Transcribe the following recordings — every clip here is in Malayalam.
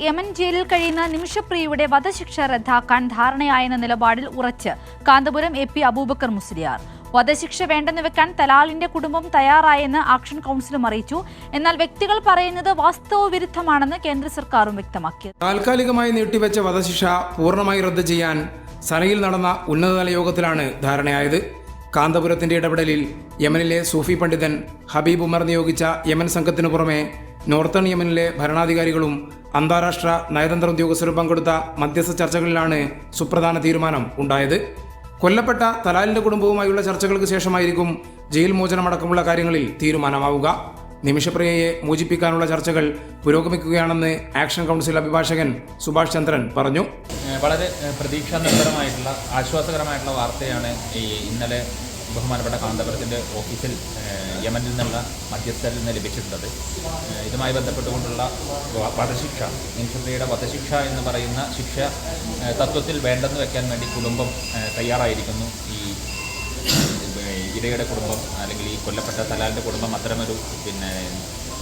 യമൻ ജയിലിൽ കഴിയുന്ന നിമിഷപ്രിയയുടെ വധശിക്ഷ റദ്ദാക്കാൻ ധാരണയായെന്ന നിലപാടിൽ ഉറച്ച് കാന്തപുരം എപി അബൂബക്കർ മുസ്ലിയാർ. വധശിക്ഷ വേണ്ടെന്ന് വെക്കാൻ തലാലിന്റെ കുടുംബം തയ്യാറായെന്ന് ആക്ഷൻ കൗൺസിലും അറിയിച്ചു. എന്നാൽ വ്യക്തികൾ പറയുന്നത് വാസ്തവവിരുദ്ധമാണെന്ന് കേന്ദ്ര സർക്കാരും വ്യക്തമാക്കി. താൽക്കാലികമായി നീട്ടിവെച്ച വധശിക്ഷ പൂർണ്ണമായി റദ്ദ് ചെയ്യാൻ സനയിൽ നടന്ന ഉന്നതതല യോഗത്തിലാണ് ധാരണയായത്. കാന്തപുരത്തിന്റെ ഇടപെടലിൽ യമനിലെ സൂഫി പണ്ഡിതൻ ഹബീബ് ഉമർ നിയോഗിച്ച യമൻ സംഘത്തിനു പുറമെ നോർത്തേൺ യമനിലെ ഭരണാധികാരികളും അന്താരാഷ്ട്ര നയതന്ത്ര ഉദ്യോഗസ്ഥരും പങ്കെടുത്ത മധ്യസ്ഥ ചർച്ചകളിലാണ് സുപ്രധാന തീരുമാനം ഉണ്ടായത്. കൊല്ലപ്പെട്ട തലാലിന്റെ കുടുംബവുമായുള്ള ചർച്ചകൾക്ക് ശേഷമായിരിക്കും ജയിൽ മോചനമടക്കമുള്ള കാര്യങ്ങളിൽ തീരുമാനമാവുക. നിമിഷപ്രിയയെ മോചിപ്പിക്കാനുള്ള ചർച്ചകൾ പുരോഗമിക്കുകയാണെന്ന് ആക്ഷൻ കൗൺസിൽ അഭിഭാഷകൻ സുഭാഷ് ചന്ദ്രൻ പറഞ്ഞു. വളരെ പ്രതീക്ഷാ നിർഭരമായിട്ടുള്ള ആശ്വാസകരമായിട്ടുള്ള വാർത്തയാണ് ഇന്നലെ ബഹുമാനപ്പെട്ട കാന്തപുരത്തിൻ്റെ ഓഫീസിൽ യമനിൽ നിന്നുള്ള മധ്യസ്ഥരിൽ നിന്ന് ലഭിച്ചിട്ടുള്ളത്. ഇതുമായി ബന്ധപ്പെട്ടുകൊണ്ടുള്ള വധശിക്ഷ, നിമിഷപ്രിയയുടെ വധശിക്ഷ എന്ന് പറയുന്ന ശിക്ഷ തത്വത്തിൽ വേണ്ടെന്ന് വെക്കാൻ വേണ്ടി കുടുംബം തയ്യാറായിരിക്കുന്നു. ഈ ഇരയുടെ കുടുംബം അല്ലെങ്കിൽ ഈ കൊല്ലപ്പെട്ട തലാലിൻ്റെ കുടുംബം അത്തരമൊരു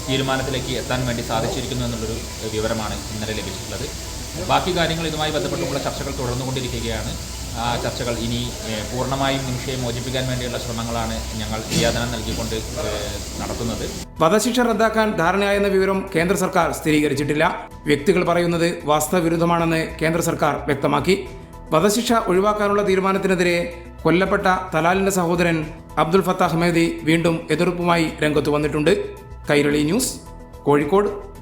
തീരുമാനത്തിലേക്ക് എത്താൻ വേണ്ടി സാധിച്ചിരിക്കുന്നു എന്നുള്ളൊരു വിവരമാണ് ഇന്നലെ ലഭിച്ചിട്ടുള്ളത്. ബാക്കി കാര്യങ്ങൾ ഇതുമായി ബന്ധപ്പെട്ടുള്ള ചർച്ചകൾ തുടർന്നുകൊണ്ടിരിക്കുകയാണ്. ആ ചർച്ചകൾ ഇനി പൂർണ്ണമായും നിമിഷയെ മോചിപ്പിക്കാൻ വേണ്ടിയുള്ള ശ്രമങ്ങളാണ് ഞങ്ങൾ നിര്യാതനം നൽകിക്കൊണ്ട് നടത്തുന്നത്. വധശിക്ഷ റദ്ദാക്കാൻ ധാരണയായെന്ന വിവരം കേന്ദ്ര സർക്കാർ സ്ഥിരീകരിച്ചിട്ടില്ല. വ്യക്തികൾ പറയുന്നത് വാസ്തവവിരുദ്ധമാണെന്ന് കേന്ദ്ര സർക്കാർ വ്യക്തമാക്കി. വധശിക്ഷ ഒഴിവാക്കാനുള്ള തീരുമാനത്തിനെതിരെ കൊല്ലപ്പെട്ട തലാലിന്റെ സഹോദരൻ അബ്ദുൽ ഫത്താഹ് ഹമേദി വീണ്ടും എതിർപ്പുമായി രംഗത്തു വന്നിട്ടുണ്ട്. കൈരളി ന്യൂസ്, കോഴിക്കോട്.